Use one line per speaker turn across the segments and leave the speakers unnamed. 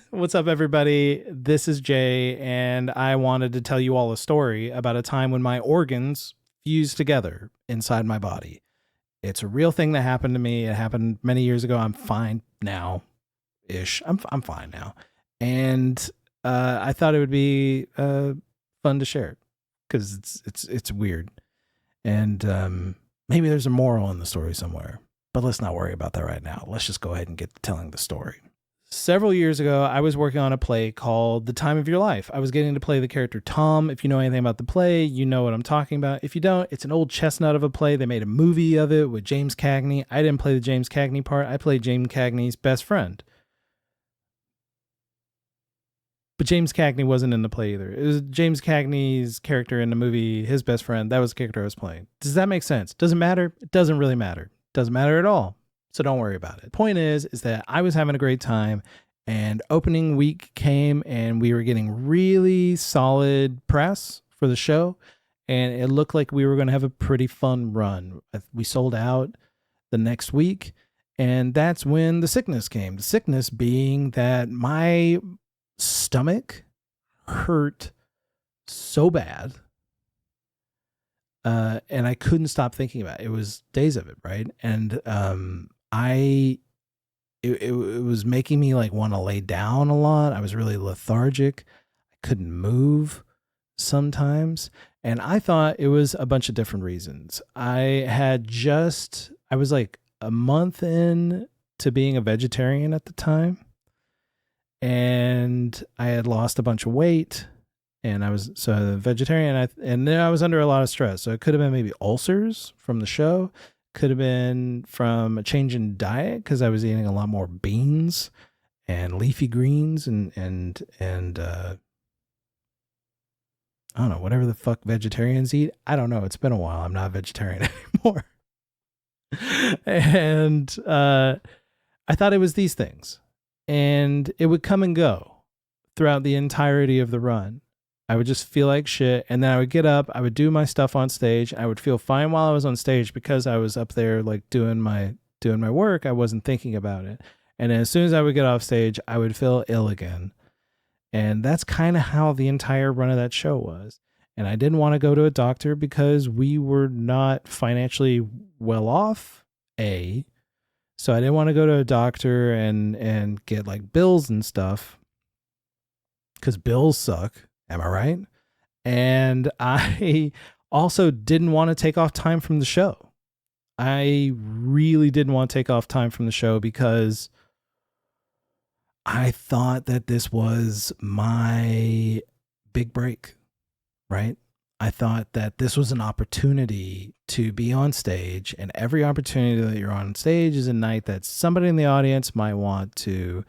What's up, everybody? This is Jay, and I wanted to tell you all a story about a time when my organs fused together inside my body. It's a real thing that happened to me. It happened many years ago. I'm fine now, ish. I'm fine now, and I thought it would be fun to share it because it's weird, and maybe there's a moral in the story somewhere. But let's not worry about that right now. Let's just go ahead and get to telling the story. Several years ago, I was working on a play called The Time of Your Life. I was getting to play the character Tom. If you know anything about the play, you know what I'm talking about. If you don't, it's an old chestnut of a play. They made a movie of it with James Cagney. I didn't play the James Cagney part. I played James Cagney's best friend. But James Cagney wasn't in the play either. It was James Cagney's character in the movie, his best friend. That was the character I was playing. Does that make sense? Doesn't matter? It doesn't really matter. Doesn't matter at all. So don't worry about it. Point is that I was having a great time, and opening week came and we were getting really solid press for the show, and it looked like we were going to have a pretty fun run. We sold out the next week, and that's when the sickness came. The sickness being that my stomach hurt so bad, and I couldn't stop thinking about it. It was days of it, right? And it was making me like want to lay down a lot. I was really lethargic. I couldn't move sometimes. And I thought it was a bunch of different reasons. I was like a month in to being a vegetarian at the time. And I had lost a bunch of weight. And I was so a vegetarian, and then I was under a lot of stress. So it could have been maybe ulcers from the show. Could have been from a change in diet because I was eating a lot more beans and leafy greens and I don't know, whatever the fuck vegetarians eat. I don't know. It's been a while. I'm not a vegetarian anymore. And I thought it was these things, and it would come and go throughout the entirety of the run. I would just feel like shit, and then I would get up, I would do my stuff on stage. I would feel fine while I was on stage because I was up there like doing my work. I wasn't thinking about it. And as soon as I would get off stage, I would feel ill again. And that's kind of how the entire run of that show was. And I didn't want to go to a doctor because we were not financially well off, A. So I didn't want to go to a doctor and get like bills and stuff because bills suck. Am I right? And I also didn't want to take off time from the show. I really didn't want to take off time from the show because I thought that this was my big break, right? I thought that this was an opportunity to be on stage, and every opportunity that you're on stage is a night that somebody in the audience might want to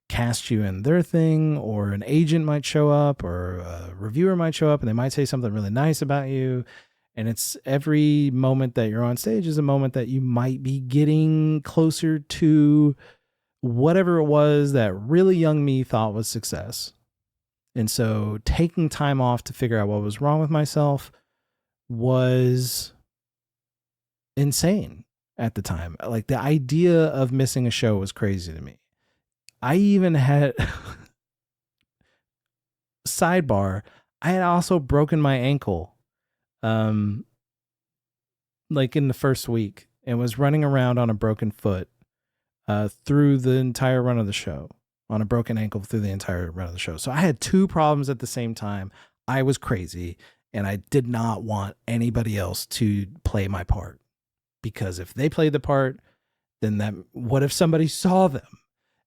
cast you in their thing, or an agent might show up, or a reviewer might show up and they might say something really nice about you. And it's every moment that you're on stage is a moment that you might be getting closer to whatever it was that really young me thought was success. And so taking time off to figure out what was wrong with myself was insane at the time. Like, the idea of missing a show was crazy to me. I even had sidebar. I had also broken my ankle, like in the first week, and was running around on a broken foot, through the entire run of the show, on a broken ankle through the entire run of the show. So I had two problems at the same time. I was crazy, and I did not want anybody else to play my part, because if they played the part, then what if somebody saw them?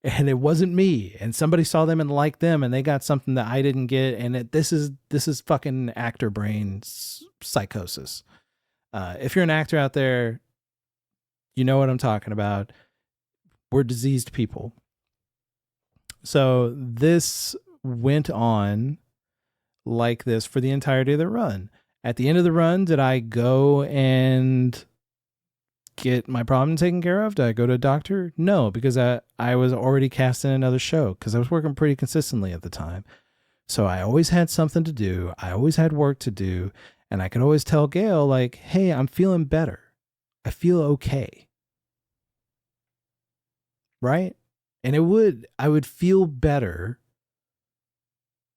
And it wasn't me, and somebody saw them and liked them, and they got something that I didn't get. And this is fucking actor brain psychosis. If you're an actor out there, you know what I'm talking about. We're diseased people. So this went on like this for the entirety of the run. At the end of the run, did I go and get my problem taken care of? Did I go to a doctor? No, because I was already cast in another show because I was working pretty consistently at the time. So I always had something to do. I always had work to do. And I could always tell Gail, like, hey, I'm feeling better. I feel okay. Right? And I would feel better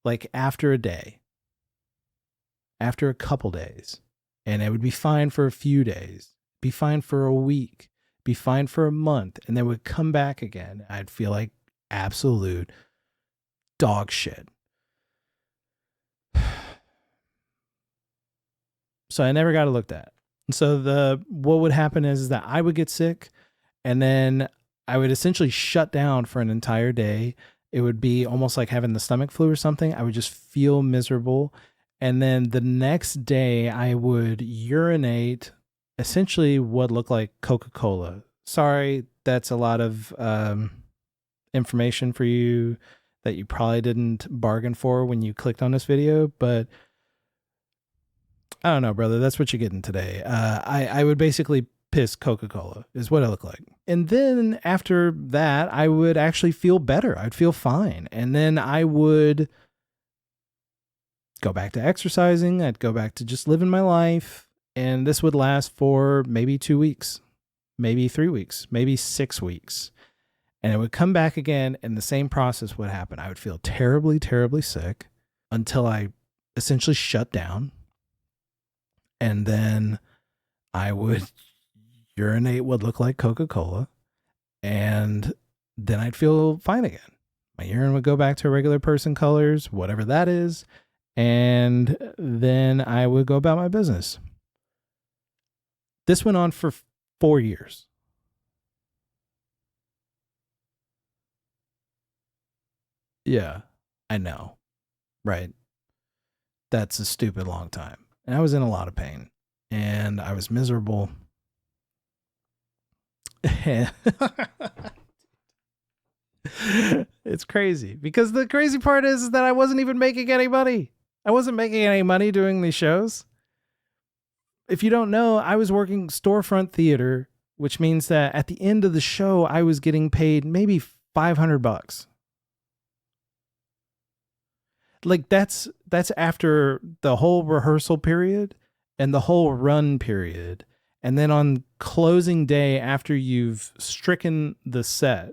like after a day, after a couple days, and it would be fine for a few days, be fine for a week, be fine for a month, and then would come back again. I'd feel like absolute dog shit. So I never got it looked at. So what would happen is that I would get sick, and then I would essentially shut down for an entire day. It would be almost like having the stomach flu or something. I would just feel miserable. And then the next day I would urinate essentially what looked like Coca-Cola. Sorry, that's a lot of information for you that you probably didn't bargain for when you clicked on this video, but I don't know, brother. That's what you're getting today. I would basically piss Coca-Cola is what it looked like. And then after that, I would actually feel better. I'd feel fine. And then I would go back to exercising. I'd go back to just living my life. And this would last for maybe 2 weeks, maybe 3 weeks, maybe 6 weeks. And it would come back again, and the same process would happen. I would feel terribly, terribly sick until I essentially shut down. And then I would urinate what looked like Coca-Cola, and then I'd feel fine again. My urine would go back to regular person colors, whatever that is, and then I would go about my business. This went on for 4 years. Yeah, I know, right? That's a stupid long time. And I was in a lot of pain, and I was miserable. It's crazy because the crazy part is that I wasn't even making any money. I wasn't making any money doing these shows. If you don't know, I was working storefront theater, which means that at the end of the show, I was getting paid maybe $500. Like that's after the whole rehearsal period and the whole run period. And then on closing day, after you've stricken the set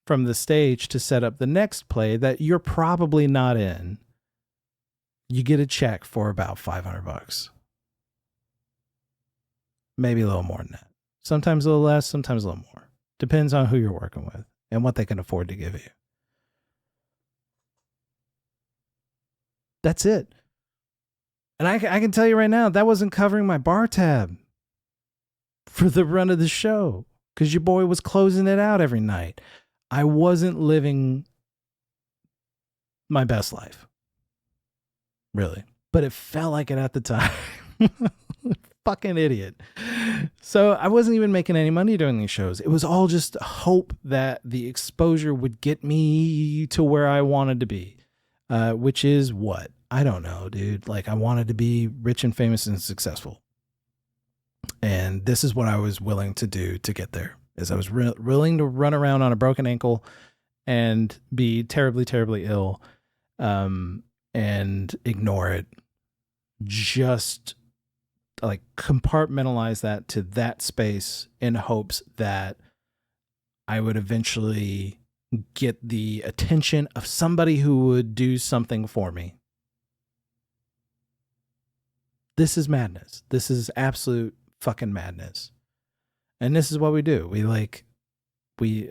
from the stage to set up the next play that you're probably not in, you get a check for about $500. Maybe a little more than that. Sometimes a little less, sometimes a little more. Depends on who you're working with and what they can afford to give you. That's it. And I can tell you right now, that wasn't covering my bar tab for the run of the show because your boy was closing it out every night. I wasn't living my best life, really, but it felt like it at the time. Fucking idiot. So I wasn't even making any money doing these shows. It was all just hope that the exposure would get me to where I wanted to be, which is what? I don't know, dude. Like I wanted to be rich and famous and successful. And this is what I was willing to do to get there. Is I was willing to run around on a broken ankle and be terribly, terribly ill, and ignore it. Just like compartmentalize that to that space in hopes that I would eventually get the attention of somebody who would do something for me. This is madness. This is absolute fucking madness. And this is what we do. We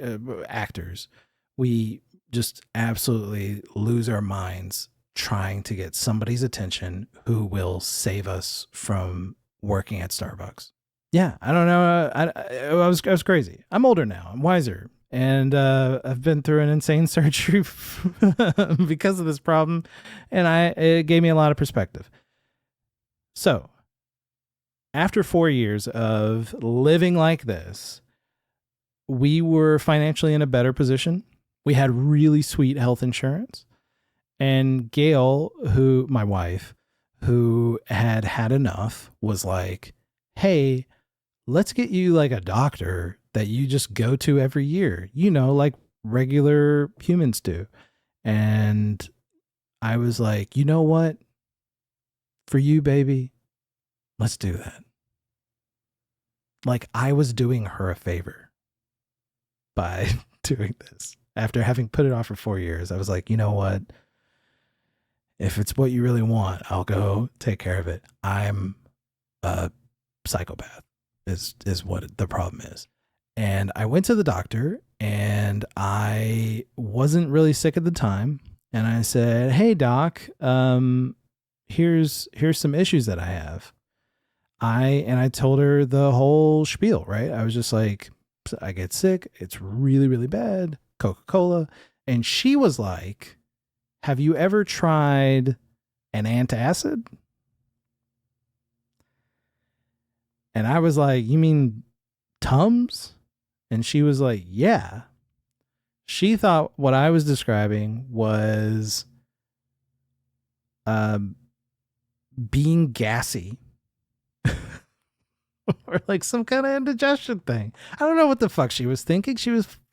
actors, we just absolutely lose our minds trying to get somebody's attention who will save us from working at Starbucks. Yeah, I don't know. I was crazy. I'm older now. I'm wiser. And I've been through an insane surgery because of this problem. And it gave me a lot of perspective. So after 4 years of living like this, we were financially in a better position. We had really sweet health insurance. And Gail, my wife, who had had enough, was like, hey, let's get you like a doctor that you just go to every year, like regular humans do. And I was like, you know what? For you, baby, let's do that. Like I was doing her a favor by doing this. After having put it off for 4 years, I was like, you know what? If it's what you really want, I'll go take care of it. I'm a psychopath is what the problem is. And I went to the doctor, and I wasn't really sick at the time. And I said, hey doc, here's some issues that I have. I told her the whole spiel, right? I was just like, I get sick. It's really, really bad. Coca-Cola. And she was like, have you ever tried an antacid? And I was like, you mean Tums? And she was like, yeah. She thought what I was describing was being gassy or like some kind of indigestion thing. I don't know what the fuck she was thinking.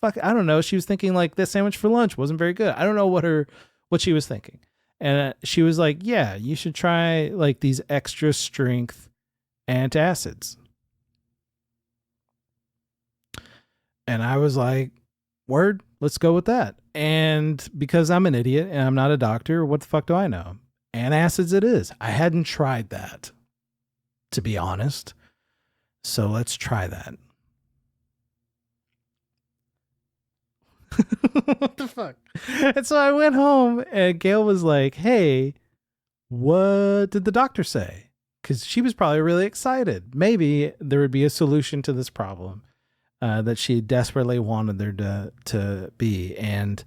I don't know. She was thinking like this sandwich for lunch wasn't very good. I don't know what she was thinking. And she was like, yeah, you should try like these extra strength antacids. And I was like, word, let's go with that. And because I'm an idiot and I'm not a doctor, what the fuck do I know? Antacids it is. I hadn't tried that, to be honest. So let's try that. What the fuck? And so I went home, and Gail was like, hey, what did the doctor say? Because she was probably really excited. Maybe there would be a solution to this problem that she desperately wanted there to be. And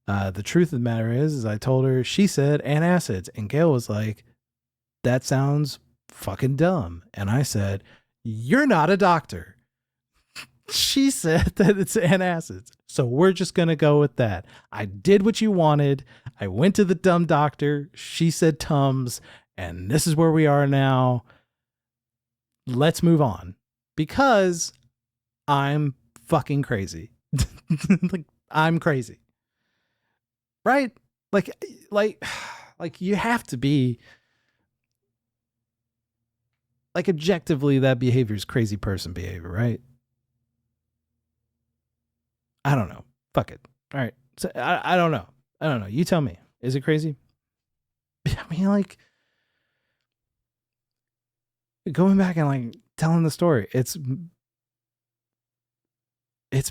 the truth of the matter is I told her, she said antacids. And Gail was like, that sounds fucking dumb. And I said, you're not a doctor. She said that it's antacids. So we're just going to go with that. I did what you wanted. I went to the dumb doctor. She said Tums. And this is where we are now. Let's move on. Because I'm fucking crazy. Like, I'm crazy. Right? Like you have to be like objectively that behavior is crazy person behavior, right? I don't know. Fuck it. All right. So I don't know. I don't know. You tell me. Is it crazy? I mean, like going back and like telling the story, it's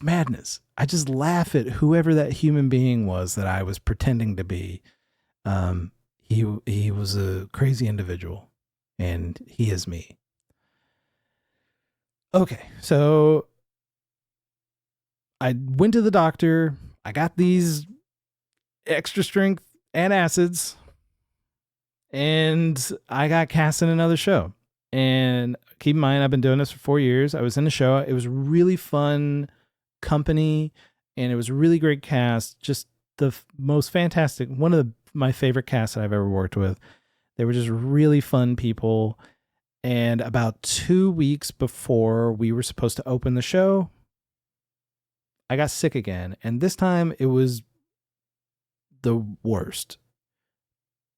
madness. I just laugh at whoever that human being was that I was pretending to be. He was a crazy individual, and he is me. Okay, so I went to the doctor. I got these extra strength antacids, and I got cast in another show. And keep in mind, I've been doing this for 4 years. I was in the show. It was really fun company, and it was a really great cast. Just the most fantastic, one of my favorite casts that I've ever worked with. They were just really fun people. And about 2 weeks before we were supposed to open the show, I got sick again. And this time it was the worst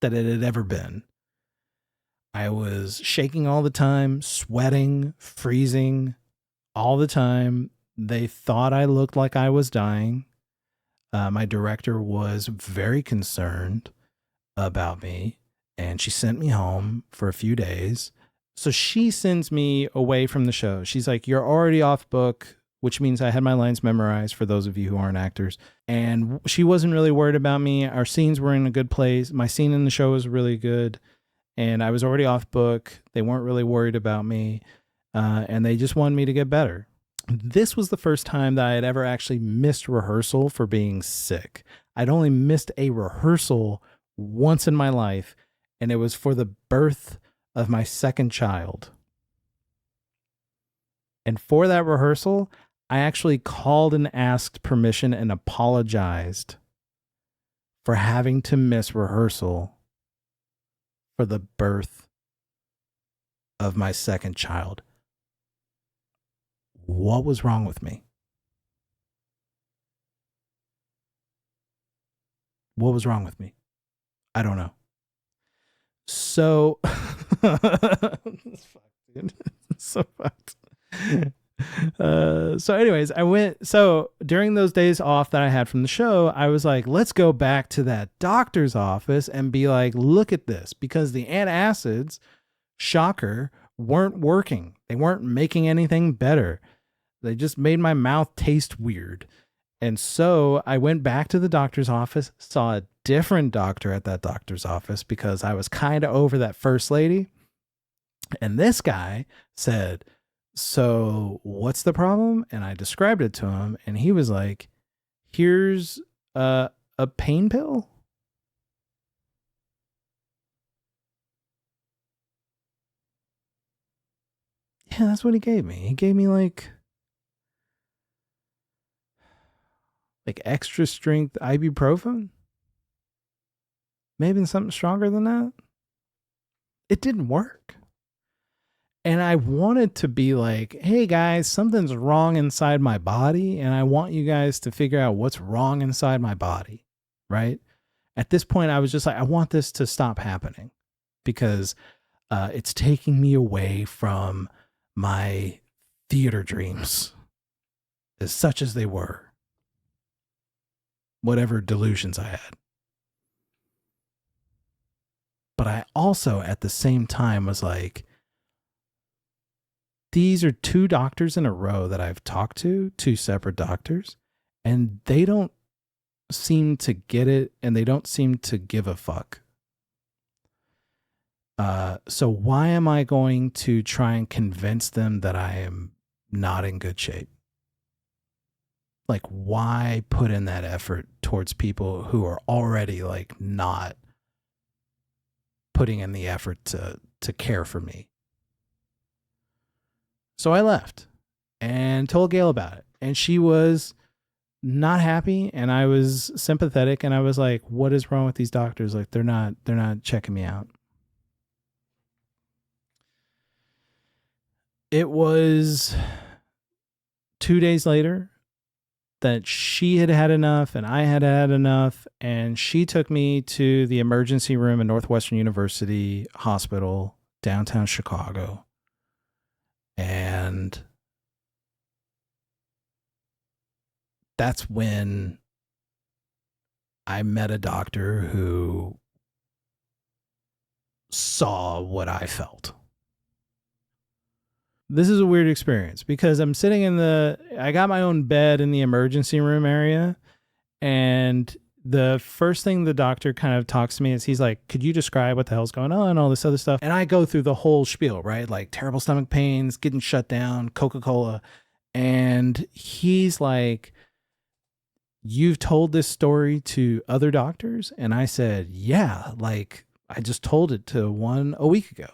that it had ever been. I was shaking all the time, sweating, freezing all the time. They thought I looked like I was dying. My director was very concerned about me, and she sent me home for a few days. So she sends me away from the show. She's like, you're already off book, which means I had my lines memorized for those of you who aren't actors. And she wasn't really worried about me. Our scenes were in a good place. My scene in the show was really good. And I was already off book. They weren't really worried about me. And they just wanted me to get better. This was the first time that I had ever actually missed rehearsal for being sick. I'd only missed a rehearsal once in my life, and it was for the birth of my second child. And for that rehearsal, I actually called and asked permission and apologized for having to miss rehearsal for the birth of my second child. What was wrong with me? What was wrong with me? I don't know. So, it's fucked, dude. It's so fucked. So anyways, so during those days off that I had from the show, I was like, let's go back to that doctor's office and be like, look at this, because the antacids, shocker, weren't working. They weren't making anything better. They just made my mouth taste weird. And so I went back to the doctor's office, saw a different doctor at that doctor's office because I was kind of over that first lady. And this guy said, so what's the problem? And I described it to him, and he was like, here's a pain pill. Yeah, that's what he gave me. He gave me like extra strength ibuprofen. Maybe something stronger than that. It didn't work. And I wanted to be like, hey guys, something's wrong inside my body, and I want you guys to figure out what's wrong inside my body, right? At this point, I was just like, I want this to stop happening because it's taking me away from my theater dreams, as such as they were, whatever delusions I had. But I also, at the same time, was like, these are two doctors in a row that I've talked to, two separate doctors, and they don't seem to get it, and they don't seem to give a fuck. So why am I going to try and convince them that I am not in good shape? Like, why put in that effort towards people who are already like not putting in the effort to care for me? So I left and told Gail about it, and she was not happy, and I was sympathetic, and I was like, what is wrong with these doctors? Like, they're not checking me out. It was 2 days later that she had had enough and I had had enough, and she took me to the emergency room at Northwestern University Hospital, downtown Chicago. And that's when I met a doctor who saw what I felt. This is a weird experience because I'm sitting I got my own bed in the emergency room area. And the first thing the doctor kind of talks to me is he's like, could you describe what the hell's going on and all this other stuff? And I go through the whole spiel, right? Like terrible stomach pains, getting shut down, Coca-Cola. And he's like, you've told this story to other doctors? And I said, yeah, like I just told it to one a week ago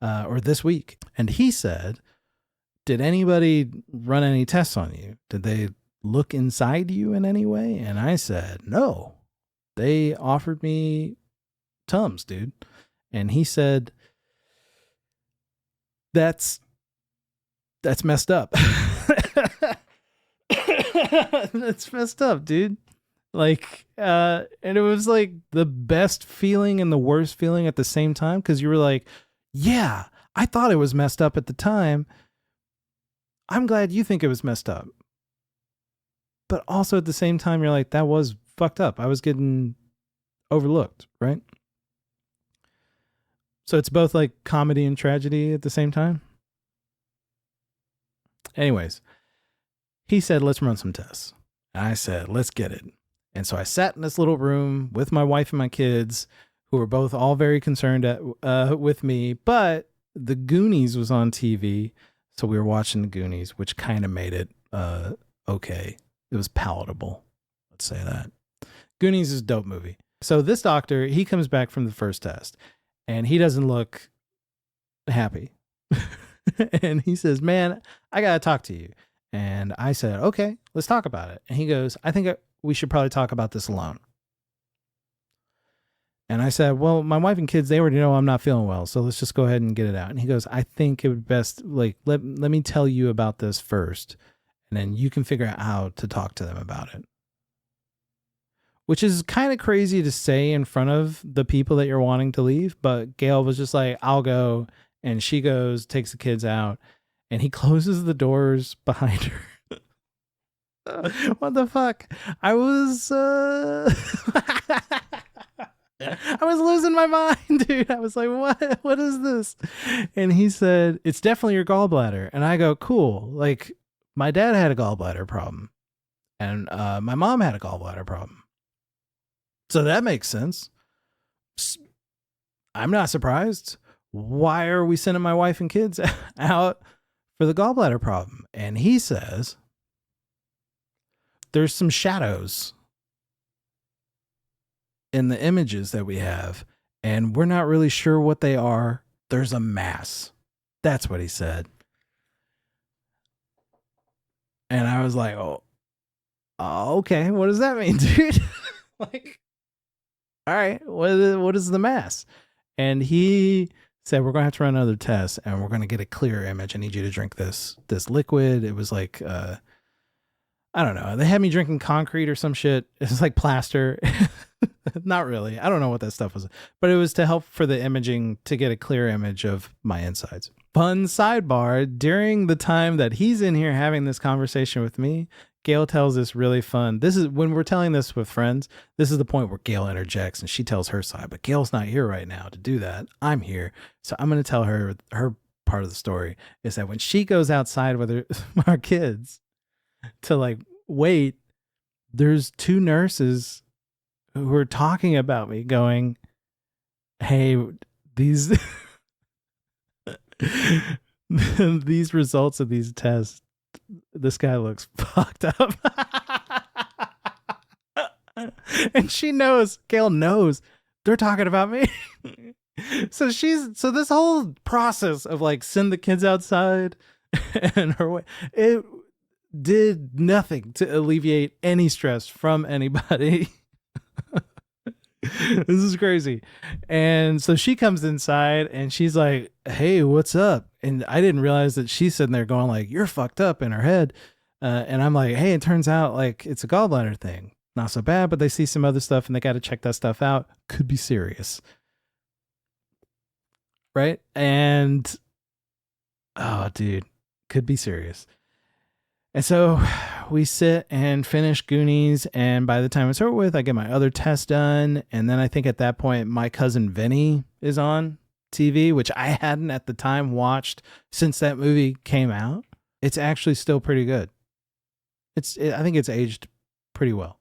or this week. And he said, did anybody run any tests on you? Did they look inside you in any way? And I said, no, they offered me Tums, dude. And he said, that's messed up. That's messed up, dude. Like, and it was like the best feeling and the worst feeling at the same time. Cause you were like, yeah, I thought it was messed up at the time. I'm glad you think it was messed up. But also at the same time, you're like, that was fucked up. I was getting overlooked, right? So it's both like comedy and tragedy at the same time. Anyways, he said, let's run some tests. And I said, let's get it. And so I sat in this little room with my wife and my kids, who were both all very concerned with me. But the Goonies was on TV. So we were watching the Goonies, which kind of made it okay. It was palatable. Let's say that. Goonies is a dope movie. So this doctor, he comes back from the first test and he doesn't look happy. And he says, man, I got to talk to you. And I said, okay, let's talk about it. And he goes, I think we should probably talk about this alone. And I said, well, my wife and kids, they already know I'm not feeling well. So let's just go ahead and get it out. And he goes, I think it would best, like, let me tell you about this first. And then you can figure out how to talk to them about it. Which is kind of crazy to say in front of the people that you're wanting to leave. But Gail was just like, I'll go. And she goes, takes the kids out. and he closes the doors behind her. What the fuck? I was I was losing my mind, dude. I was like, what is this? And he said, it's definitely your gallbladder. And I go, cool. Like, my dad had a gallbladder problem, and my mom had a gallbladder problem. So that makes sense. I'm not surprised. Why are we sending my wife and kids out for the gallbladder problem? And he says, there's some shadows in the images that we have, and we're not really sure what they are. There's a mass. That's what he said. And I was like, oh okay. What does that mean, dude? Like, all right, what is the mass? And he said, we're going to have to run another test, and we're going to get a clear image. I need you to drink this liquid. It was like, I don't know. They had me drinking concrete or some shit. It was like plaster. Not really. I don't know what that stuff was, but it was to help for the imaging to get a clear image of my insides. Fun sidebar. During the time that he's in here having this conversation with me, Gail tells this really fun. This is when we're telling this with friends. This is the point where Gail interjects and she tells her side, but Gail's not here right now to do that. I'm here. So I'm going to tell her part of the story is that when she goes outside with our kids to like wait, there's two nurses who are talking about me going, hey, these these results of these tests, this guy looks fucked up. And she knows, Gail knows they're talking about me. So this whole process of like send the kids outside and her way, it did nothing to alleviate any stress from anybody. This is crazy. And so she comes inside and she's like, hey, what's up? And I didn't realize that she's sitting there going like, you're fucked up in her head. And I'm like, hey, it turns out like it's a gallbladder thing. Not so bad, but they see some other stuff and they got to check that stuff out. Could be serious. Right? And, oh, dude, could be serious. And so we sit and finish Goonies, and by the time it's over with, I get my other test done. And then I think at that point, My Cousin Vinny is on TV, which I hadn't at the time watched since that movie came out. It's actually still pretty good. I think it's aged pretty well.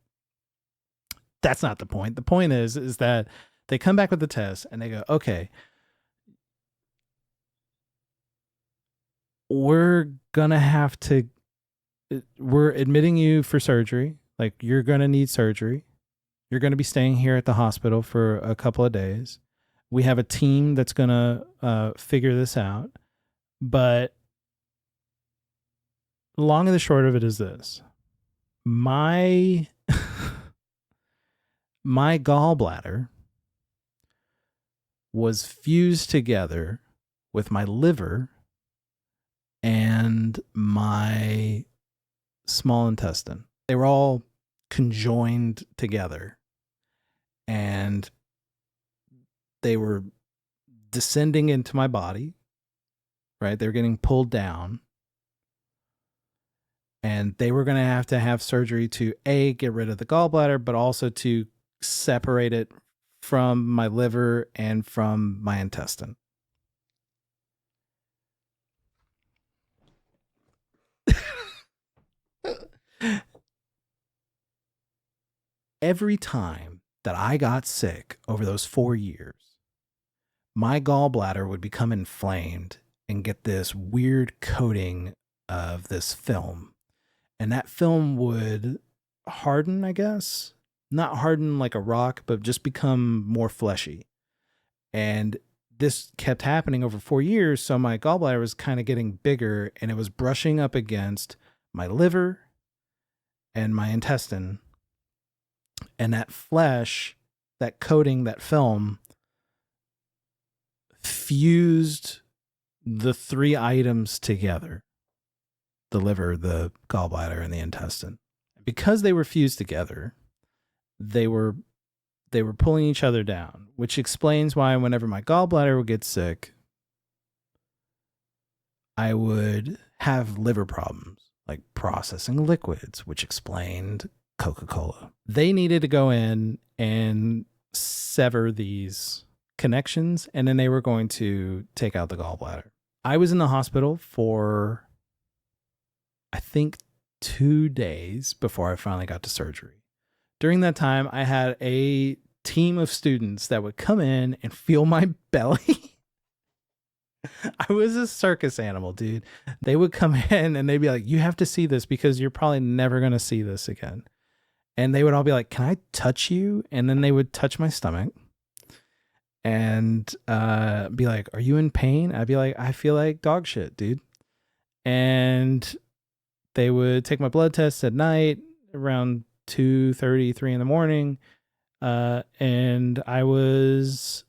That's not the point. The point is that they come back with the test and they go, okay, we're admitting you for surgery. Like, you're going to need surgery. You're going to be staying here at the hospital for a couple of days. We have a team that's going to figure this out. But long and the short of it is this. My gallbladder was fused together with my liver and my small intestine. They were all conjoined together and they were descending into my body, right? They were getting pulled down and they were going to have surgery to get rid of the gallbladder, but also to separate it from my liver and from my intestine. Every time that I got sick over those 4 years, my gallbladder would become inflamed and get this weird coating of this film. And that film would harden, I guess. Not harden like a rock, but just become more fleshy. And this kept happening over 4 years. So my gallbladder was kind of getting bigger and it was brushing up against my liver and my intestine. And that flesh, that coating, that film fused the three items together: the liver, the gallbladder, and the intestine. Because they were fused together, they were pulling each other down, which explains why whenever my gallbladder would get sick, I would have liver problems, like processing liquids, which explained Coca-Cola. They needed to go in and sever these connections, and then they were going to take out the gallbladder. I was in the hospital for, I think, 2 days before I finally got to surgery. During that time, I had a team of students that would come in and feel my belly. I was a circus animal, dude. They would come in and they'd be like, you have to see this because you're probably never going to see this again. And they would all be like, can I touch you? And then they would touch my stomach and be like, are you in pain? I'd be like, I feel like dog shit, dude. And they would take my blood tests at night around 2:30, 3 in the morning. And I was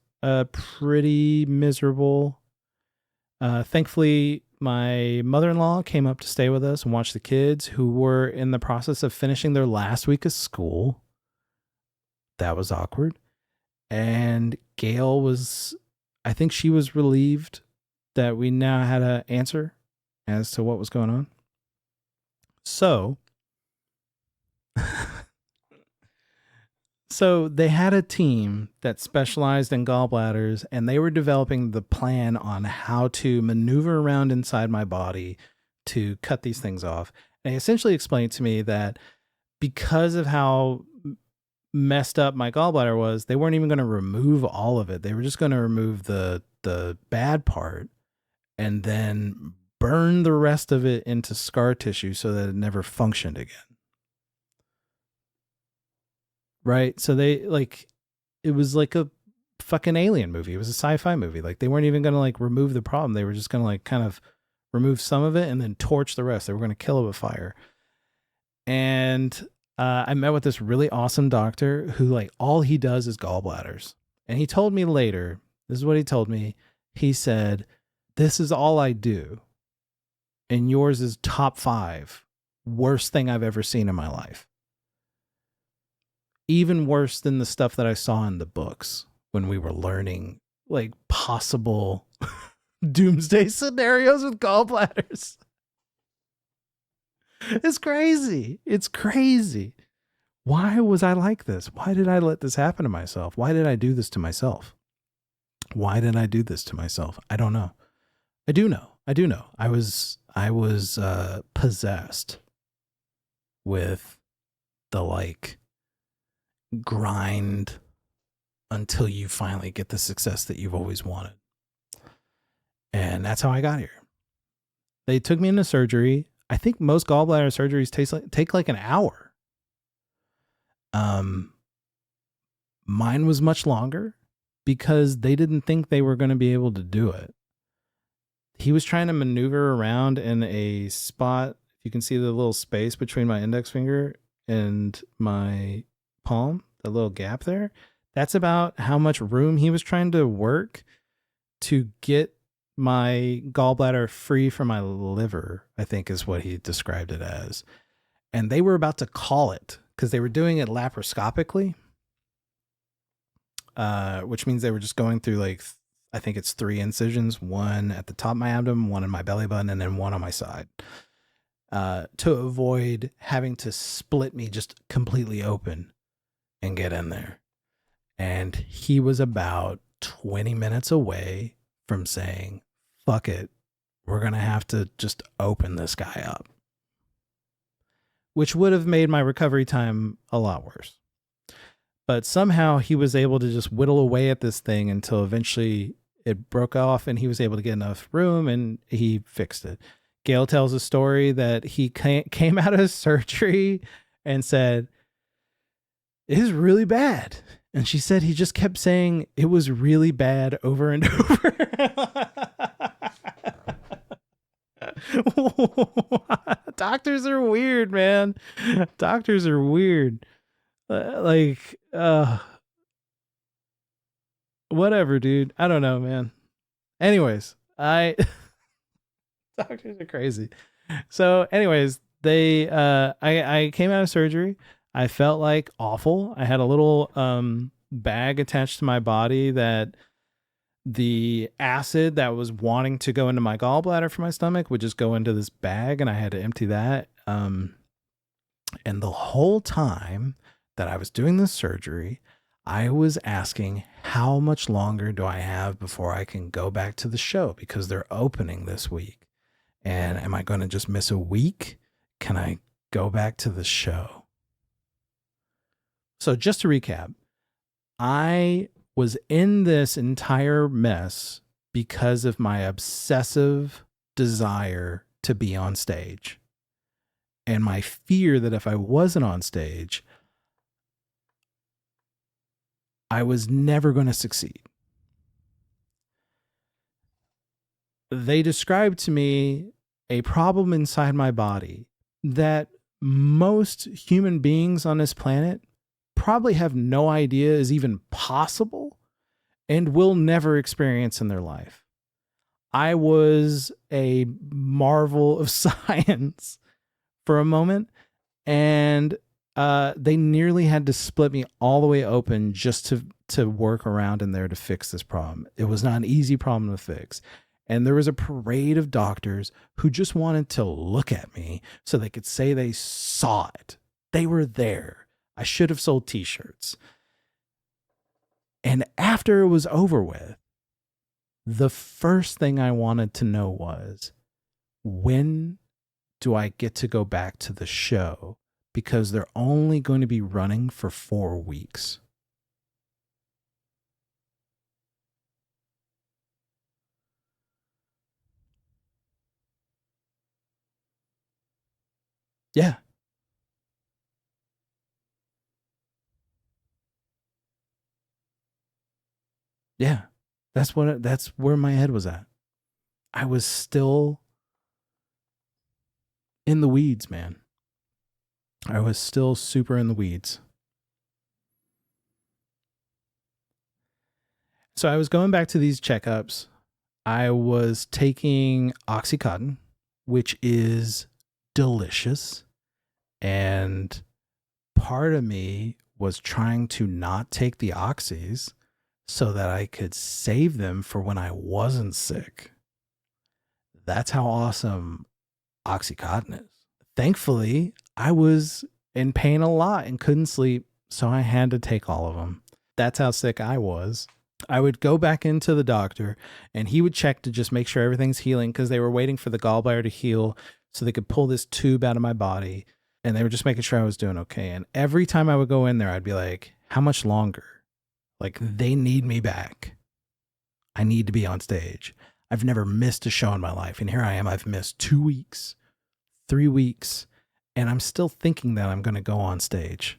pretty miserable. Thankfully, my mother-in-law came up to stay with us and watch the kids who were in the process of finishing their last week of school. That was awkward. And Gail was, I think she was relieved that we now had an answer as to what was going on. So, so they had a team that specialized in gallbladders, and they were developing the plan on how to maneuver around inside my body to cut these things off. And they essentially explained to me that because of how messed up my gallbladder was, they weren't even going to remove all of it. They were just going to remove the bad part and then burn the rest of it into scar tissue so that it never functioned again. Right? So they it was like a fucking alien movie. It was a sci-fi movie. Like they weren't even going to like remove the problem. They were just going to like kind of remove some of it and then torch the rest. They were going to kill it with fire. And I met with this really awesome doctor who like all he does is gallbladders. And he told me later, this is what he told me. He said, this is all I do. And yours is top 5 worst thing I've ever seen in my life. Even worse than the stuff that I saw in the books when we were learning like possible doomsday scenarios with gallbladders. It's crazy. It's crazy. Why was I like this? Why did I let this happen to myself? Why did I do this to myself? Why did I do this to myself? I don't know. I do know. I was possessed with the like grind until you finally get the success that you've always wanted. And that's how I got here. They took me into surgery. I think most gallbladder surgeries take like an hour. Mine was much longer because they didn't think they were going to be able to do it. He was trying to maneuver around in a spot. You can see the little space between my index finger and my palm, the little gap there. That's about how much room he was trying to work to get my gallbladder free from my liver, I think is what he described it as. And they were about to call it because they were doing it laparoscopically, which means they were just going through like, I think it's 3 incisions, one at the top of my abdomen, one in my belly button, and then one on my side, to avoid having to split me just completely open and get in there. And he was about 20 minutes away from saying, fuck it, we're going to have to just open this guy up, which would have made my recovery time a lot worse. But somehow he was able to just whittle away at this thing until eventually it broke off and he was able to get enough room and he fixed it. Gail tells a story that he came out of surgery and said, it is really bad. And she said he just kept saying it was really bad over and over. Doctors are weird, man. Doctors are weird. Whatever, dude. I don't know, man. Anyways, doctors are crazy. So anyways, I came out of surgery. I felt like awful. I had a little bag attached to my body that the acid that was wanting to go into my gallbladder for my stomach would just go into this bag, and I had to empty that. And the whole time that I was doing this surgery, I was asking, how much longer do I have before I can go back to the show? Because they're opening this week. And am I going to just miss a week? Can I go back to the show? So just to recap, I was in this entire mess because of my obsessive desire to be on stage and my fear that if I wasn't on stage, I was never going to succeed. They described to me a problem inside my body that most human beings on this planet probably have no idea is even possible and will never experience in their life. I was a marvel of science for a moment, and they nearly had to split me all the way open just to work around in there to fix this problem. It was not an easy problem to fix. And there was a parade of doctors who just wanted to look at me so they could say they saw it. They were there. I should have sold t-shirts. And after it was over with, the first thing I wanted to know was, when do I get to go back to the show? Because they're only going to be running for 4 weeks. Yeah. Yeah. That's where my head was at. I was still in the weeds, man. I was still super in the weeds. So I was going back to these checkups. I was taking Oxycontin, which is delicious. And part of me was trying to not take the oxys so that I could save them for when I wasn't sick. That's how awesome Oxycontin is. Thankfully, I was in pain a lot and couldn't sleep, so I had to take all of them. That's how sick I was. I would go back into the doctor and he would check to just make sure everything's healing, because they were waiting for the gallbladder to heal so they could pull this tube out of my body, and they were just making sure I was doing okay. And every time I would go in there, I'd be like, how much longer? Like, they need me back. I need to be on stage. I've never missed a show in my life, and here I am. I've missed 2 weeks, 3 weeks, and I'm still thinking that I'm going to go on stage.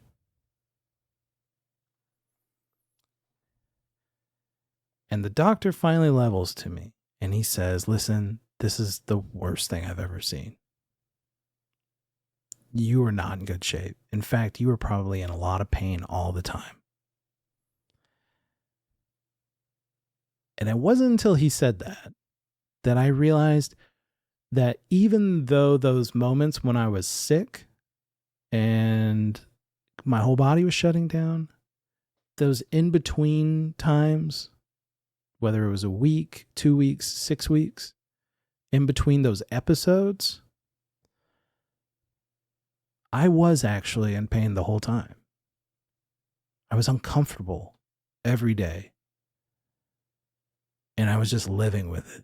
And the doctor finally levels to me and he says, listen, this is the worst thing I've ever seen. You are not in good shape. In fact, you are probably in a lot of pain all the time. And it wasn't until he said that I realized that even though those moments when I was sick and my whole body was shutting down, those in-between times, whether it was a week, 2 weeks, 6 weeks, in between those episodes, I was actually in pain the whole time. I was uncomfortable every day. And I was just living with it.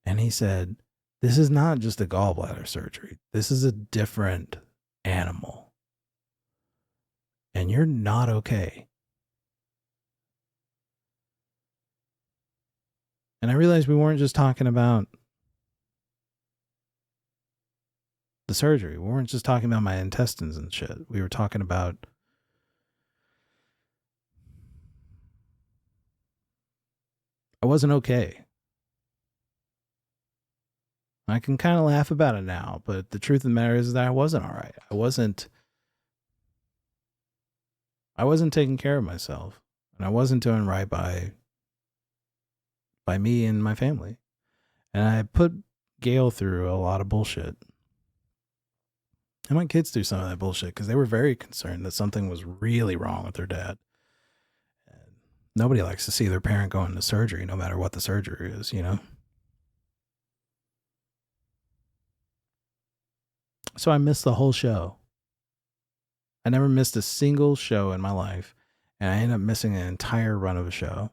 And he said, this is not just a gallbladder surgery. This is a different animal. And you're not okay. And I realized we weren't just talking about the surgery. We weren't just talking about my intestines and shit. We were talking about I wasn't okay. I can kind of laugh about it now, but the truth of the matter is that I wasn't all right. I wasn't taking care of myself, and I wasn't doing right by me and my family. And I put Gail through a lot of bullshit. And my kids through some of that bullshit because they were very concerned that something was really wrong with their dad. And Nobody likes to see their parent go into surgery, no matter what the surgery is, you know? So I missed the whole show. I never missed a single show in my life, and I ended up missing an entire run of a show.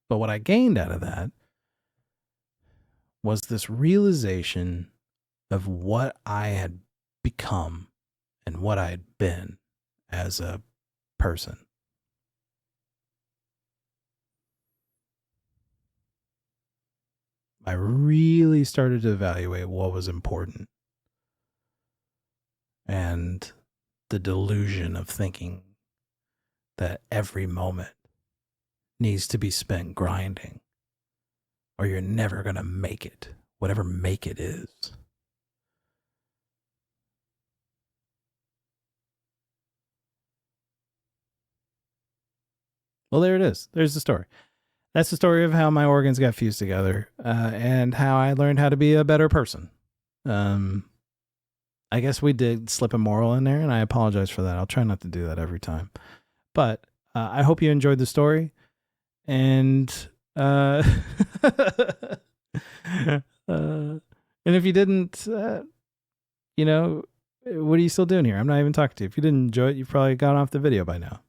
But what I gained out of that was this realization of what I had become and what I had been as a person. I really started to evaluate what was important. And the delusion of thinking that every moment needs to be spent grinding, or you're never going to make it, whatever make it is. Well, there it is. There's the story. That's the story of how my organs got fused together, and how I learned how to be a better person. I guess we did slip a moral in there, and I apologize for that. I'll try not to do that every time. But I hope you enjoyed the story. And and if you didn't, you know, what are you still doing here? I'm not even talking to you. If you didn't enjoy it, you've probably gone off the video by now.